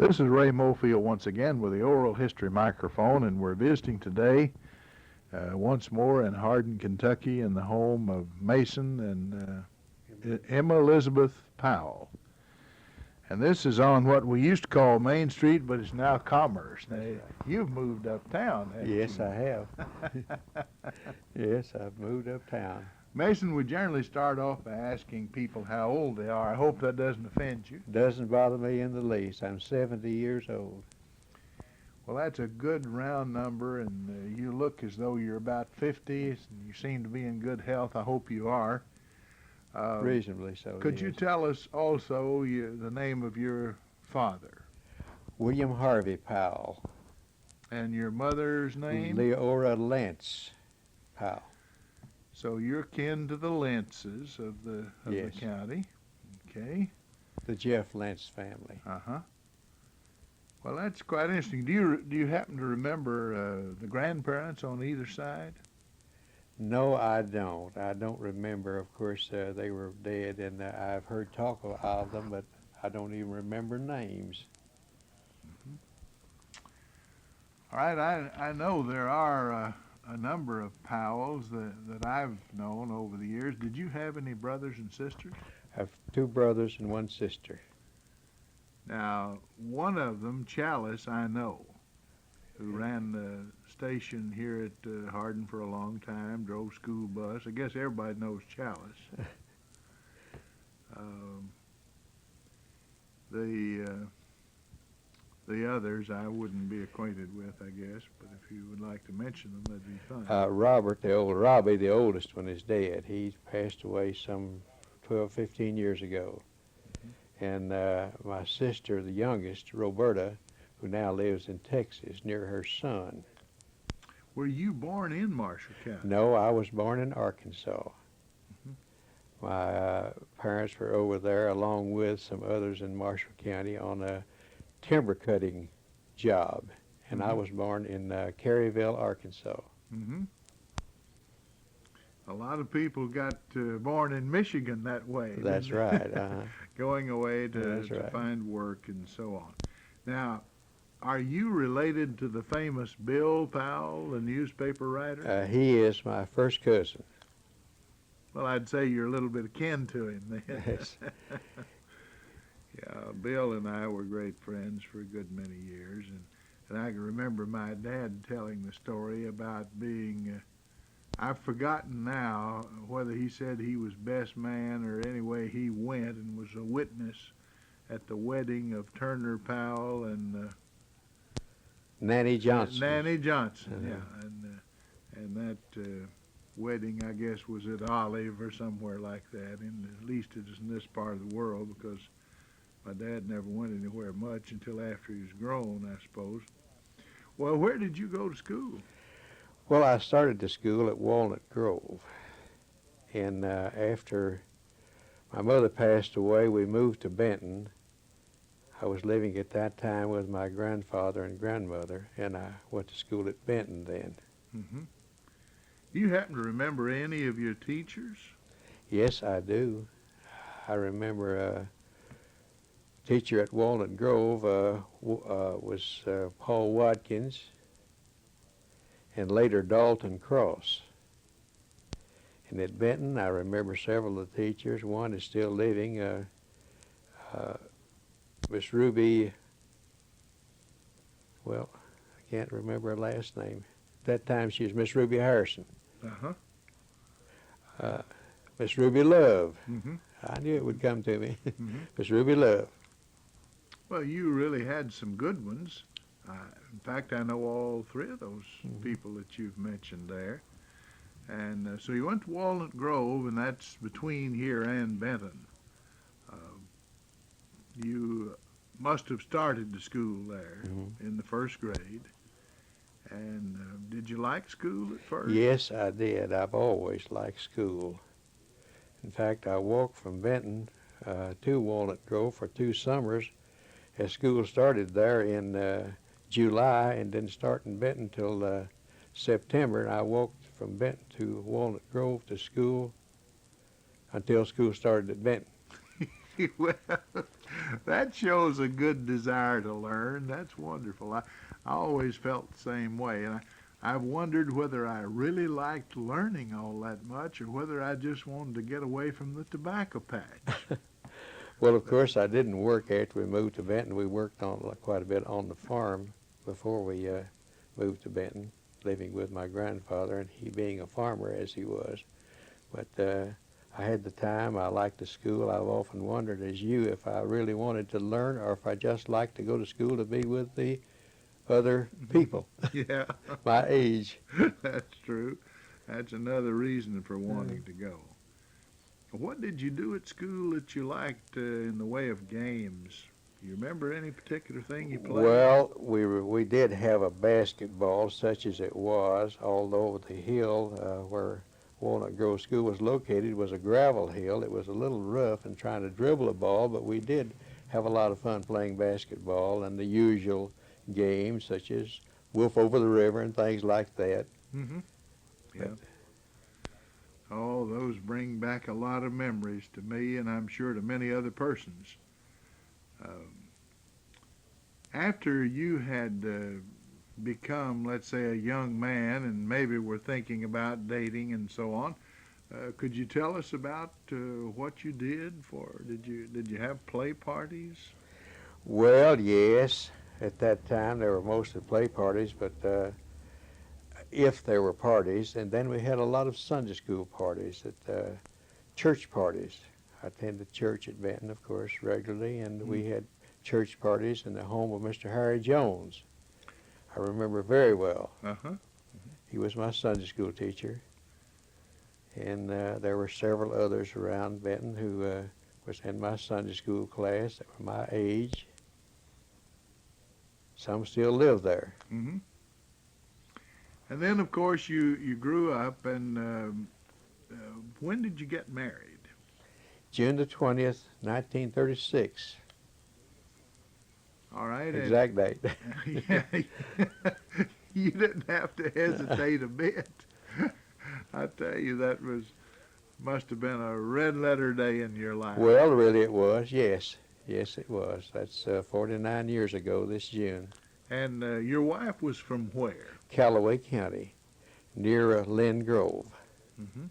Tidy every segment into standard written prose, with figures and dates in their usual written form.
This is Ray Mofield once again with the Oral History microphone, and we're visiting today once more in Hardin, Kentucky, in the home of Mason and Emma Elizabeth Powell. And this is on what we used to call Main Street, but it's now Commerce. Now, you've moved uptown, haven't Yes, you? I have. Yes, I've moved uptown. Mason, we generally start off by asking people how old they are. I hope that doesn't offend you. Doesn't bother me in the least. I'm 70 years old. Well, that's a good round number, and you look as though you're about 50, and you seem to be in good health. I hope you are. Reasonably so. Could you yes. tell us also the name of your father William Harvey Powell. and your mother's name? Leora Lance Powell. So you're kin to the Lentzes of the Yes. county. Okay. The Jeff Lance family. Uh-huh. Well, that's quite interesting. Do you happen to remember the grandparents on either side? No, I don't. I don't remember. Of course, they were dead, and I've heard talk of them, but I don't even remember names. All right, I know there are a number of Powells that I've known over the years. Did you have any brothers and sisters? I have two brothers and one sister. Now, one of them, Chalice, I know, who ran the station here at Hardin for a long time, drove school bus. I guess everybody knows Chalice. The others I wouldn't be acquainted with, I guess, but if you would like to mention them, that'd be fine. Robbie, the oldest one, is dead. He passed away some 12, 15 years ago. And my sister, the youngest, Roberta, who now lives in Texas near her son. Were you born in Marshall County? No, I was born in Arkansas. My parents were over there along with some others in Marshall County on a timber cutting job. And I was born in Caryville, Arkansas. Mm-hmm. A lot of people got born in Michigan that way. That's right. Going away to right. find work and so on. Now, are you related to the famous Bill Powell, the newspaper writer? He is my first cousin. Well, I'd say you're a little bit akin to him then. Yes. Yeah, Bill and I were great friends for a good many years, and I can remember my dad telling the story about being, I've forgotten now whether he said he was best man or anyway he went and was a witness at the wedding of Turner Powell and Nanny Johnson. Nanny Johnson, yeah, and that wedding, I guess, was at Olive or somewhere like that. At least it is in this part of the world, because my dad never went anywhere much until after he was grown, I suppose. Well, where did you go to school? Well, I started the school at Walnut Grove, and after my mother passed away, we moved to Benton. I was living at that time with my grandfather and grandmother, and I went to school at Benton then. Mm-hmm. Do you happen to remember any of your teachers? Yes, I do. I remember a teacher at Walnut Grove was Paul Watkins, and later Dalton Cross. And at Benton, I remember several of the teachers. One is still living, Miss Ruby, well, I can't remember her last name. At that time, she was Miss Ruby Harrison. Uh-huh. Miss Ruby Love. Mm-hmm. I knew it would come to me. Mm-hmm. Miss Ruby Love. Well, you really had some good ones. In fact, I know all three of those people that you've mentioned there. And so you went to Walnut Grove, and that's between here and Benton. You must have started the school there in the first grade. And did you like school at first? Yes, I did. I've always liked school. In fact, I walked from Benton to Walnut Grove for 2 summers, as school started there in July and didn't start in Benton till September. And I walked from Benton to Walnut Grove to school until school started at Benton. Well, that shows a good desire to learn. That's wonderful. I always felt the same way, and I've wondered whether I really liked learning all that much or whether I just wanted to get away from the tobacco patch. Well, of course, I didn't work after we moved to Benton. We worked on quite a bit on the farm before we moved to Benton, living with my grandfather, and he being a farmer as he was. But I had the time. I liked the school. I've often wondered, as you, if I really wanted to learn or if I just liked to go to school to be with the other people Yeah, my age. that's true. That's another reason for wanting to go. What did you do at school that you liked in the way of games? You remember any particular thing you played? Well, we did have a basketball, such as it was, although the hill where Walnut Grove School was located was a gravel hill. It was a little rough in trying to dribble a ball, but we did have a lot of fun playing basketball and the usual games such as Wolf Over the River and things like that. Mm-hmm. Yeah. Oh, those bring back a lot of memories to me, and I'm sure to many other persons. After you had become, let's say, a young man and maybe were thinking about dating and so on, could you tell us about what you did did you have play parties? Well, yes. At that time, there were mostly play parties, but if there were parties, and then we had a lot of Sunday school parties, church parties. I attended church at Benton, of course, regularly, and we had church parties in the home of Mr. Harry Jones. I remember very well. Uh-huh. He was my Sunday school teacher, and there were several others around Benton who was in my Sunday school class that were my age. Some still live there. Mm-hmm. And then, of course, you grew up, and when did you get married? June the 20th, 1936. All right. Exact date. Yeah, you didn't have to hesitate a bit. I tell you, must have been a red letter day in your life. Well, really it was, yes. Yes, it was. That's 49 years ago this June. And your wife was from where? Callaway County, near Lynn Grove. Mm-hmm.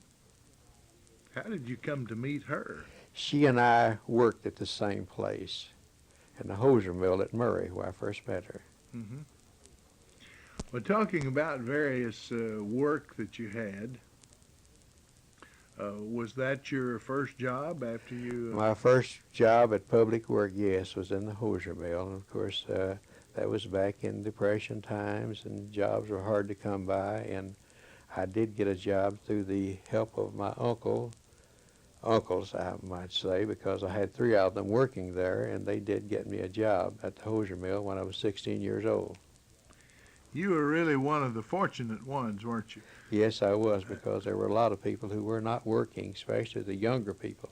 How did you come to meet her? She and I worked at the same place, in the hosier mill at Murray, where I first met her. Mm-hmm. Well, talking about various work that you had, was that your first job after you... My first job at Public Work, yes, was in the hosier mill. And, of course, that was back in Depression times, and jobs were hard to come by. And I did get a job through the help of my uncles, I might say, because I had 3 of them working there, and they did get me a job at the hosier mill when I was 16 years old. You were really one of the fortunate ones, weren't you? Yes, I was, because there were a lot of people who were not working, especially the younger people.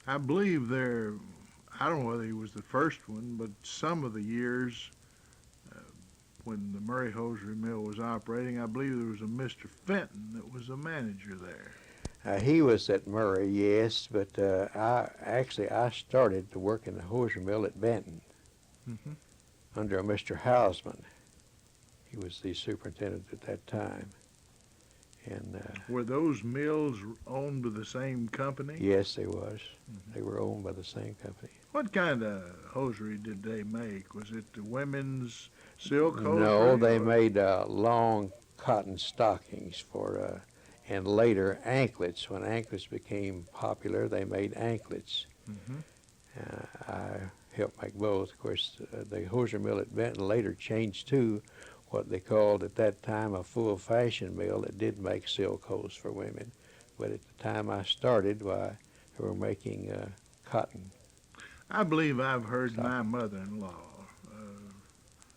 I believe I don't know whether he was the first one, but some of the years when the Murray Hosiery Mill was operating, I believe there was a Mr. Fenton that was a manager there. He was at Murray, yes, but I started to work in the hosier mill at Benton under a Mr. Hausman. He was the superintendent at that time. And were those mills owned by the same company? yes, they was. They were owned by the same company. What kind of hosiery did they make? Was it the women's silk hosiery? No, they made long cotton stockings for, and later anklets. When anklets became popular, they made anklets. I helped make both. Of course, the hosier mill at Benton later changed to what they called at that time a full fashion mill that did make silk hose for women. But at the time I started, why, they were making cotton. I believe I've heard my mother-in-law,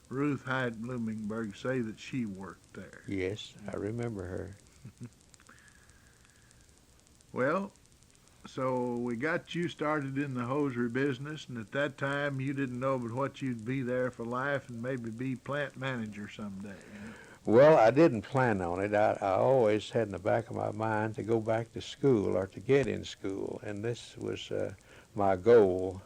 Ruth Hyde Bloomingberg, say that she worked there. Yes, I remember her. Well, so we got you started in the hosiery business, and at that time you didn't know but what you'd be there for life and maybe be plant manager someday. Well, I didn't plan on it. I always had in the back of my mind to go back to school or to get in school, and this was my goal.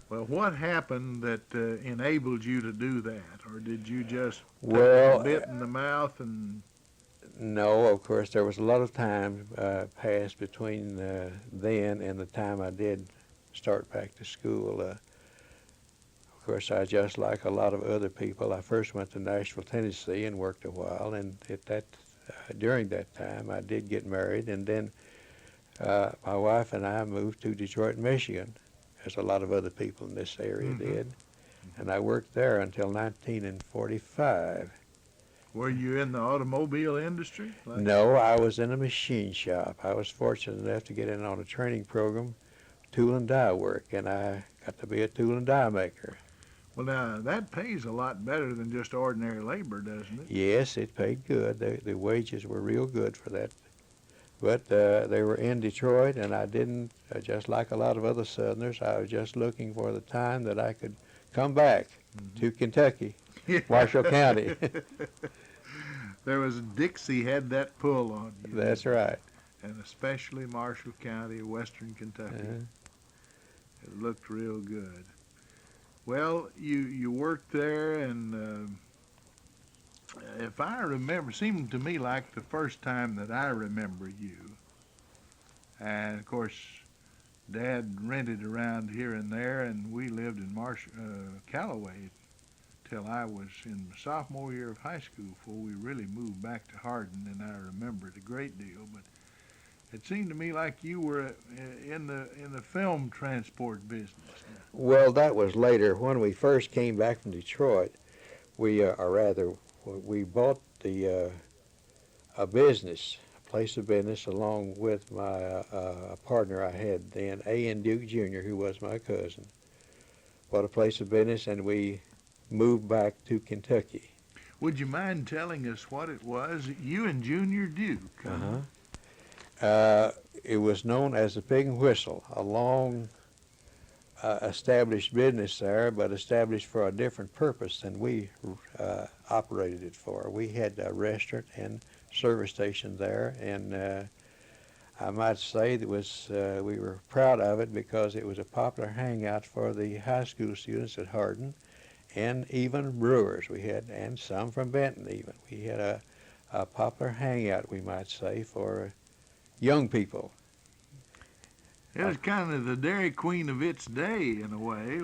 Well, what happened that enabled you to do that? Or did you just take Well, a bit in the mouth and... no, of course, there was a lot of time passed between then and the time I did start back to school. Of course, I just like a lot of other people. I first went to Nashville, Tennessee, and worked a while. And during that time, I did get married, and then my wife and I moved to Detroit, Michigan, as a lot of other people in this area did. And I worked there until 1945. Were you in the automobile industry? No, I was in a machine shop. I was fortunate enough to get in on a training program, tool and die work, and I got to be a tool and die maker. Well, now, that pays a lot better than just ordinary labor, doesn't it? Yes, it paid good. The wages were real good for that. But they were in Detroit, and I didn't, just like a lot of other Southerners, I was just looking for the time that I could come back to Kentucky, Marshall County. There was Dixie had that pull on you. That's right. And especially Marshall County, western Kentucky. It looked real good. Well, you worked there, and if I remember, it seemed to me like the first time that I remember you. And of course, Dad rented around here and there, and we lived in Callaway till I was in my sophomore year of high school before we really moved back to Hardin, and I remember it a great deal. But it seemed to me like you were in the film transport business. Well, that was later. When we first came back from Detroit, we bought a business, a place of business, along with my partner I had then, A.N. Duke Jr., who was my cousin. Bought a place of business, and we moved back to Kentucky. Would you mind telling us what it was? You and Junior Duke. It was known as the Pig and Whistle, a long established business there, but established for a different purpose than we operated it for. We had a restaurant and service station there, and I might say that we were proud of it because it was a popular hangout for the high school students at Hardin, and even brewers we had, and some from Benton even. We had a popular hangout, we might say, for young people. It was kind of the Dairy Queen of its day, in a way.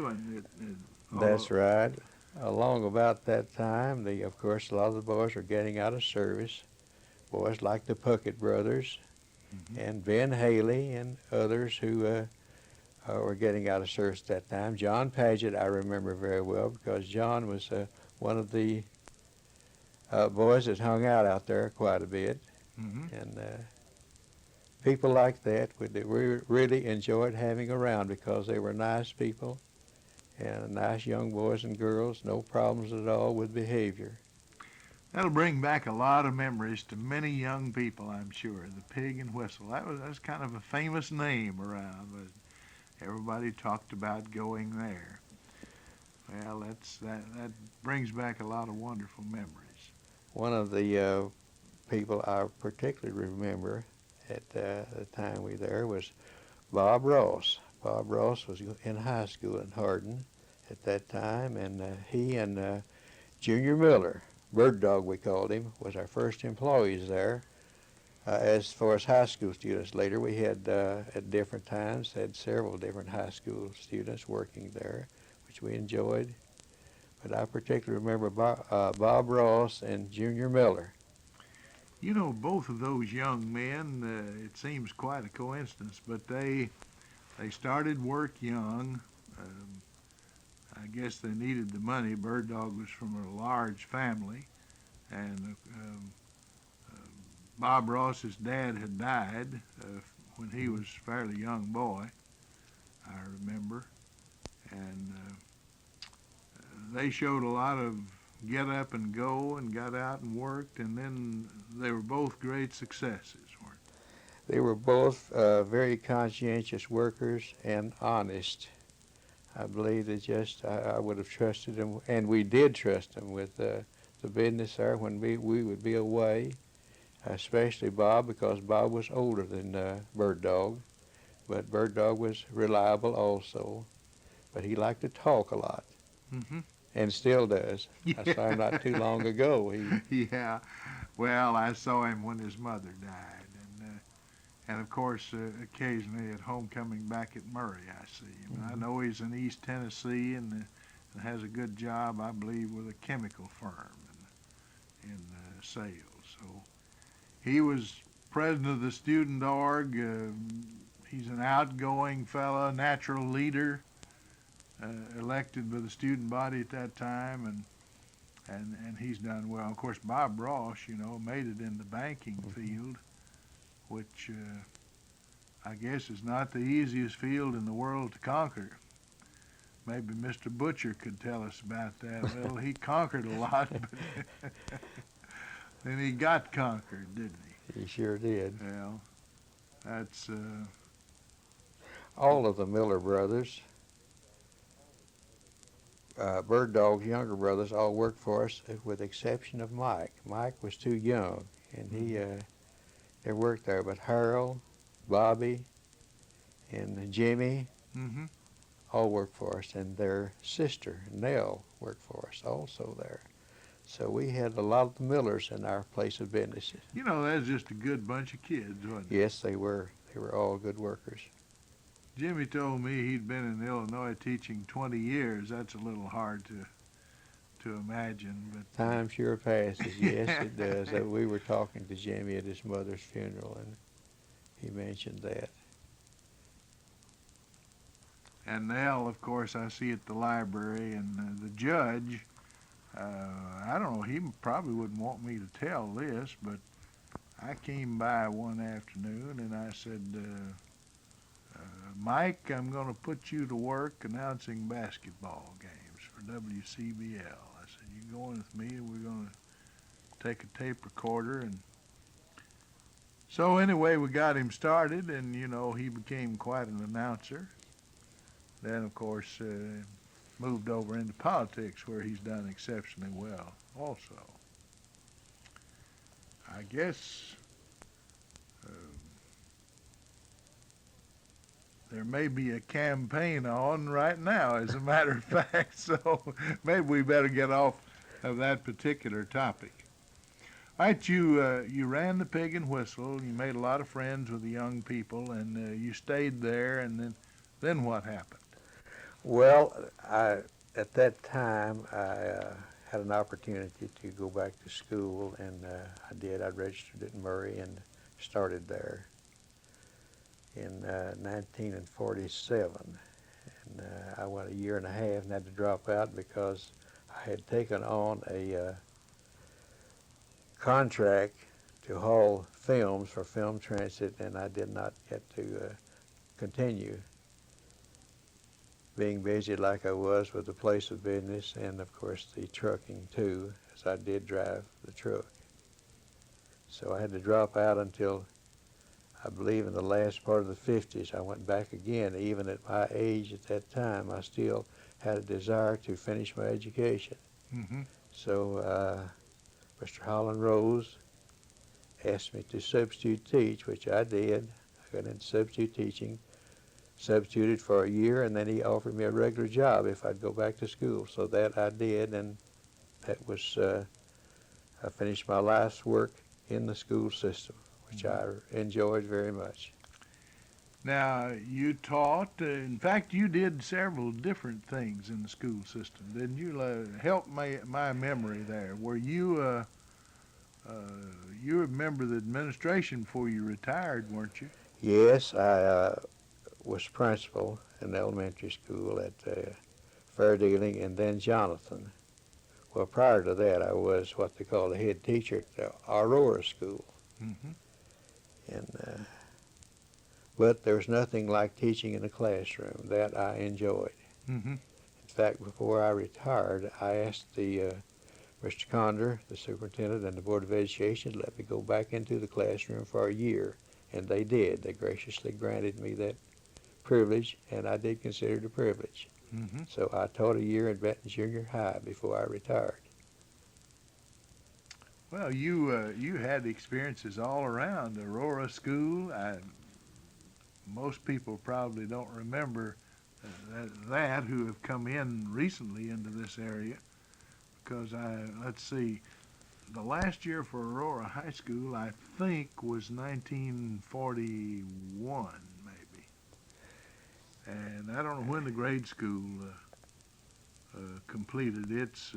That's right. Along about that time, of course, a lot of the boys were getting out of service. Boys like the Puckett brothers and Ben Haley and others who were getting out of service at that time. John Paget I remember very well because John was one of the boys that hung out there quite a bit. And people like that we really enjoyed having around because they were nice people and nice young boys and girls, no problems at all with behavior. That'll bring back a lot of memories to many young people, I'm sure. The Pig and Whistle. That's kind of a famous name around, but everybody talked about going there. Well, that brings back a lot of wonderful memories. One of the people I particularly remember at the time we were there was Bob Ross. Bob Ross was in high school in Hardin at that time, and he and Junior Miller, Bird Dog we called him, was our first employees there. As far as high school students, later we had at different times had several different high school students working there, which we enjoyed. But I particularly remember Bob Ross and Junior Miller. You know, both of those young men, it seems quite a coincidence, but they started work young. I guess they needed the money. Bird Dog was from a large family, and Bob Ross's dad had died when he was a fairly young boy, I remember, and they showed a lot of get up and go and got out and worked, and then they were both great successes, weren't they? They were both very conscientious workers and honest. I believe that I would have trusted them, and we did trust them with the business there when we would be away, especially Bob, because Bob was older than Bird Dog. but Bird Dog was reliable also. But he liked to talk a lot, Mm-hmm. and still does. I Yeah. saw him not too long ago. Yeah. Well, I saw him when his mother died, and of course, occasionally at homecoming back at Murray, I see him. I know he's in East Tennessee and has a good job, I believe, with a chemical firm in sales. So he was president of the student org. He's an outgoing fellow, natural leader, elected by the student body at that time, and he's done well. Of course, Bob Ross, made it in the banking field, which I guess is not the easiest field in the world to conquer. Maybe Mr. Butcher could tell us about that. Well, he conquered a lot, but then he got conquered, didn't He sure did. he? Well, that's All of the Miller brothers, Bird Dog's younger brothers, all worked for us, with the exception of Mike. Mike was too young, and he never worked there. But Harold, Bobby, and Jimmy mm-hmm. all worked for us, and their sister, Nell, worked for us also there. So we had a lot of the Millers in our place of business. That's just a good bunch of kids, wasn't it? Yes, they were. They were all good workers. Jimmy told me he'd been in Illinois teaching 20 years. That's a little hard to imagine, but Time sure passes. Yes, it does. We were talking to Jimmy at his mother's funeral, and he mentioned that. And Nell, of course, I see at the library, and the judge, I don't know, he probably wouldn't want me to tell this, but I came by one afternoon and I said, Mike, I'm going to put you to work announcing basketball games for WCBL. I said, you go in with me and we're going to take a tape recorder. And so anyway, we got him started, and, he became quite an announcer. Then, of course, moved over into politics, where he's done exceptionally well also. I guess there may be a campaign on right now, as a matter of fact, so maybe we better get off of that particular topic. All right, you ran the Pig and Whistle. You made a lot of friends with the young people, and you stayed there, and then what happened? Well, at that time, I had an opportunity to go back to school, and I did. I registered at Murray and started there in 1947. And I went a year and a half and had to drop out because I had taken on a contract to haul films for Film Transit, and I did not get to continue being busy like I was with the place of business, and of course the trucking too, as I did drive the truck. So I had to drop out until, I believe, in the last part of the 50s. I went back again. Even at my age at that time, I still had a desire to finish my education. Mm-hmm. So Mr. Holland Rose asked me to substitute teach, which I did. I got into substitute teaching, substituted for a year, and then he offered me a regular job if I'd go back to school. So that I did, and that was, I finished my life's work in the school system, which I enjoyed very much. Now, you taught, in fact, you did several different things in the school system, didn't you? Help my memory there. Were you, you were a member of the administration before you retired, weren't you? Yes, I was principal in elementary school at Fair Dealing, and then Jonathan. Well, prior to that, I was what they call the head teacher at the Aurora School. Mm-hmm. And but there's nothing like teaching in a classroom. That I enjoyed. Mm-hmm. In fact, before I retired, I asked the Mr. Condor, the superintendent, and the Board of Education to let me go back into the classroom for a year, and they did. They graciously granted me that privilege, and I did consider it a privilege. Mm-hmm. So I taught a year in Benton Junior High before I retired. Well, you had experiences all around Aurora School. most people probably don't remember that who have come in recently into this area, because let's see, the last year for Aurora High School, I think, was 1941, maybe. And I don't know when the grade school completed its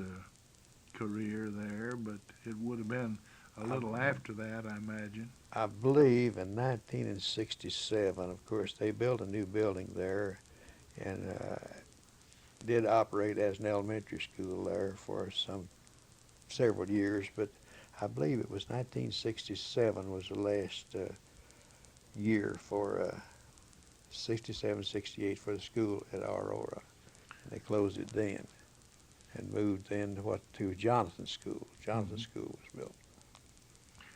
career there, but it would have been a little after that, I imagine. I believe in 1967, of course, they built a new building there and did operate as an elementary school there for several years, but I believe it was 1967 was the last year for 67, 68 for the school at Aurora. They closed it then and moved then to Jonathan School. Jonathan School was built.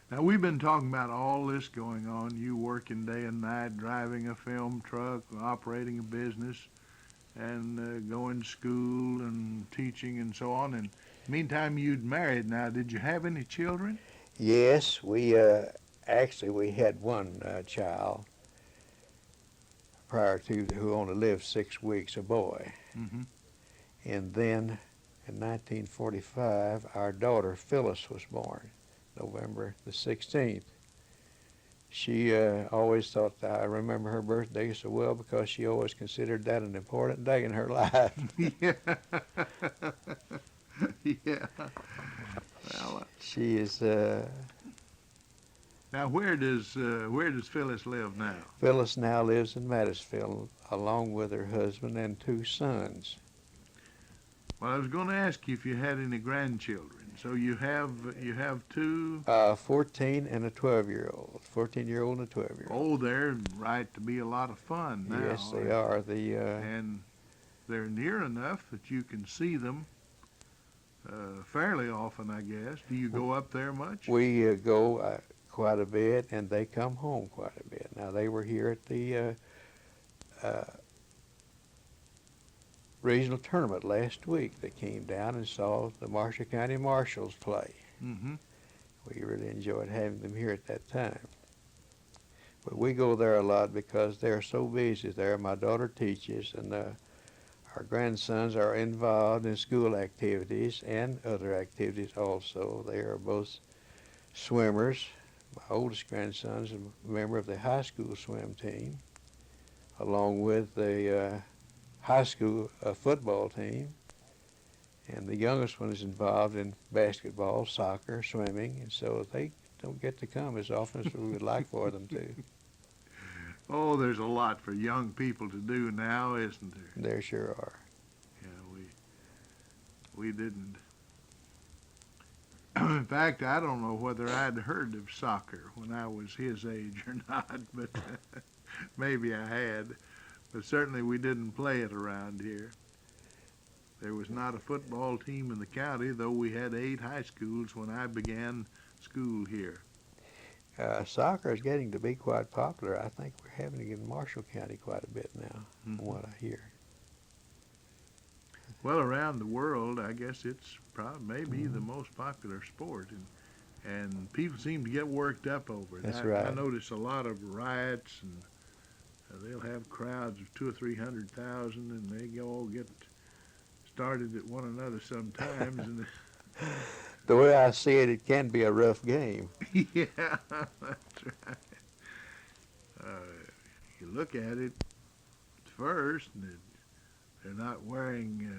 Now, we've been talking about all this going on, you working day and night, driving a film truck, operating a business, and going to school and teaching and so on. And meantime, you'd married. Now, did you have any children? Yes, we had one child prior to, who only lived 6 weeks, a boy. Mm-hmm. And then in 1945, our daughter Phyllis was born, November the 16th. She always thought, I remember her birthday so well because she always considered that an important day in her life. Yeah. Yeah. Well, She is, now where does Phyllis live now? Phyllis now lives in Mattisville along with her husband and 2 sons. Well, I was going to ask you if you had any grandchildren. So you have 2. 14 and a 12-year-old, 14-year-old and a 12-year-old. Oh, they're right to be a lot of fun now. Yes, they are. And they're near enough that you can see them fairly often, I guess. Do you go up there much? We go quite a bit, and they come home quite a bit. Now, they were here at the regional tournament last week. They came down and saw the Marshall County Marshals play. Mm-hmm. We really enjoyed having them here at that time. But we go there a lot because they're so busy there. My daughter teaches, and our grandsons are involved in school activities and other activities also. They are both swimmers. My oldest grandson is a member of the high school swim team, along with the high school football team. And the youngest one is involved in basketball, soccer, swimming, and so they don't get to come as often as we would like for them to. Oh, there's a lot for young people to do now, isn't there? There sure are. Yeah, we didn't. In fact, I don't know whether I'd heard of soccer when I was his age or not, but maybe I had. But certainly we didn't play it around here. There was not a football team in the county, though we had 8 high schools when I began school here. Soccer is getting to be quite popular. I think we're having it in Marshall County quite a bit now, from what I hear. Well, around the world, I guess it's probably maybe the most popular sport, and people seem to get worked up over it. That's right. I notice a lot of riots, and they'll have crowds of 200,000 or 300,000, and they all get started at one another sometimes. And The way I see it, it can be a rough game. yeah, that's right. You look at it first, and they're not wearing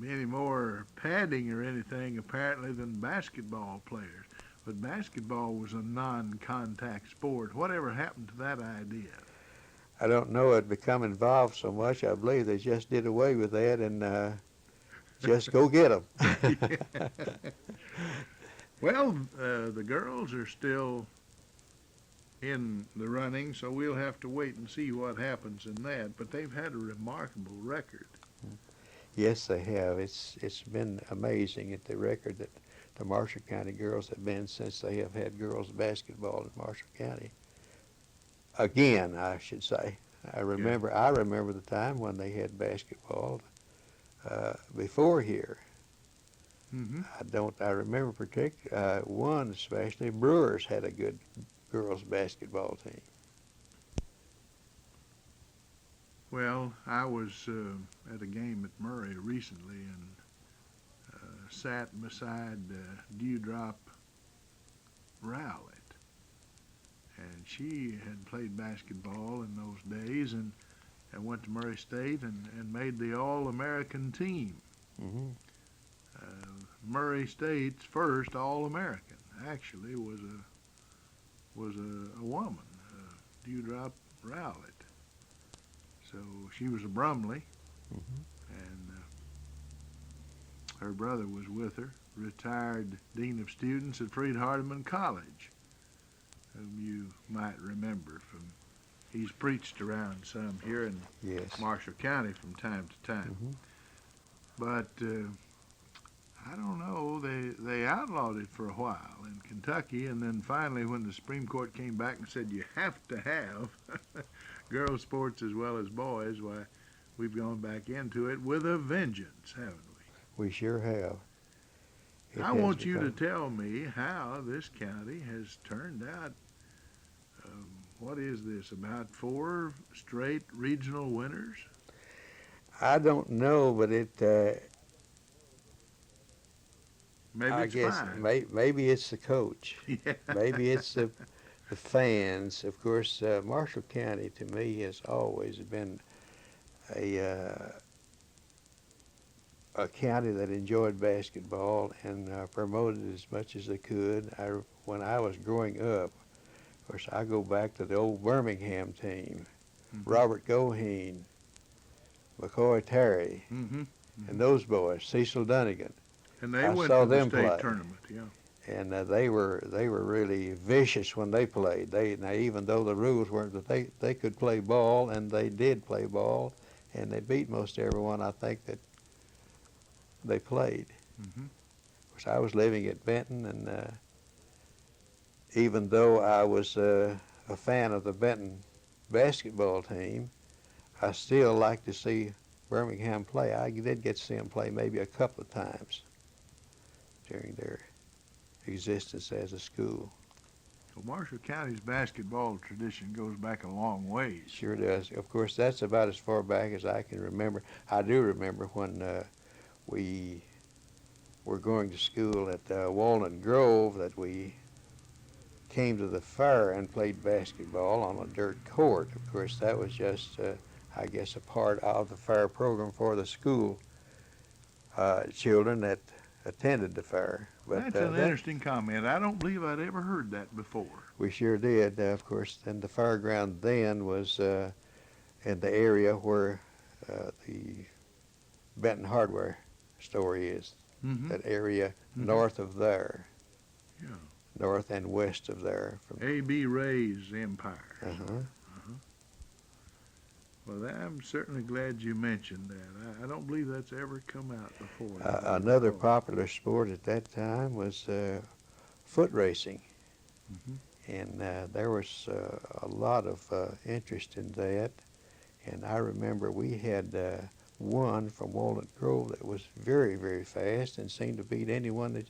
any more padding or anything, apparently, than basketball players. But basketball was a non-contact sport. Whatever happened to that idea? I don't know it become involved so much. I believe they just did away with that and just go get them. Well, the girls are still in the running, so we'll have to wait and see what happens in that. But they've had a remarkable record. Yes, they have. It's been amazing at the record that the Marshall County girls have been since they have had girls basketball in Marshall County. Again, I should say. I remember the time when they had basketball before here. Mm-hmm. I remember one especially. Brewers had a good girls basketball team. Well, I was at a game at Murray recently and sat beside Dewdrop Rowlett. And she had played basketball in those days and went to Murray State and made the All-American team. Mm-hmm. Murray State's first All-American actually was a woman, Dewdrop Rowlett. So she was a Brumley, and her brother was with her, retired dean of students at Freed-Hardeman College, whom you might remember from. He's preached around some here in Yes. Marshall County from time to time. But I don't know, they outlawed it for a while in Kentucky, and then finally when the Supreme Court came back and said you have to have girls sports as well as boys, why, we've gone back into it with a vengeance, haven't we? We sure have. I want you to tell me how this county has turned out. What is this, about 4 straight regional winners? I don't know, but Maybe I it's guess 5. maybe it's the coach. Yeah. Maybe it's the fans. Of course, Marshall County to me has always been a county that enjoyed basketball and promoted as much as they could. When I was growing up, of course, I go back to the old Birmingham team, Robert Goheen, McCoy Terry, and those boys, Cecil Dunnigan. And they I went saw to the them state play. tournament, yeah. And they were really vicious when they played. Now even though the rules weren't that they could play ball, and they did play ball, and they beat most everyone I think that they played. Of course, I was living at Benton, and even though I was a fan of the Benton basketball team, I still like to see Birmingham play. I did get to see them play maybe a couple of times during their existence as a school. Well, Marshall County's basketball tradition goes back a long ways. Sure does. Of course, that's about as far back as I can remember. I do remember when we were going to school at Walnut Grove that we came to the fair and played basketball on a dirt court. Of course, that was just, I guess, a part of the fair program for the school children that attended the fair. But That's an interesting comment. I don't believe I'd ever heard that before. we sure did. Of course, then the fairground then was in the area where the Benton Hardware store is. That area north of there. Yeah. North and west of there. A.B. Ray's empire. Uh-huh. Well, I'm certainly glad you mentioned that. I don't believe that's ever come out before. Another popular sport at that time was foot racing. And there was a lot of interest in that. And I remember we had one from Walnut Grove that was very, very fast and seemed to beat anyone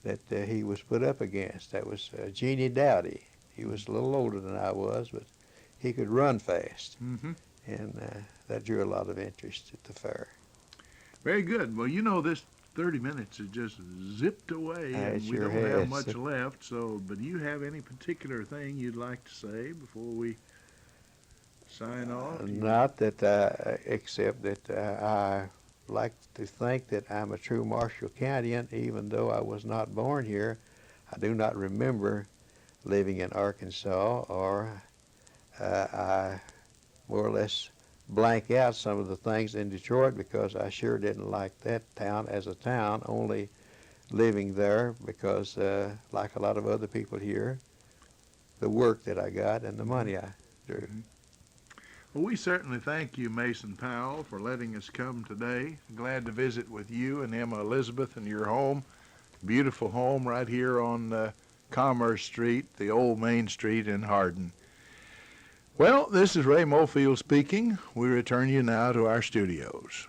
that he was put up against. That was Jeannie Dowdy. He was a little older than I was, but he could run fast. And that drew a lot of interest at the fair. Very good. Well, you know, this 30 minutes has just zipped away, and we sure don't have has. much left. So, but do you have any particular thing you'd like to say before we sign off? Not that, except that I like to think that I'm a true Marshall Countian, even though I was not born here. I do not remember living in Arkansas, or I more or less blank out some of the things in Detroit because I sure didn't like that town as a town, only living there because, like a lot of other people here, the work that I got and the money I drew. Well, we certainly thank you, Mason Powell, for letting us come today. Glad to visit with you and Emma Elizabeth in your home. Beautiful home right here on Commerce Street, the old Main Street in Hardin. Well, this is Ray Mofield speaking. We return you now to our studios.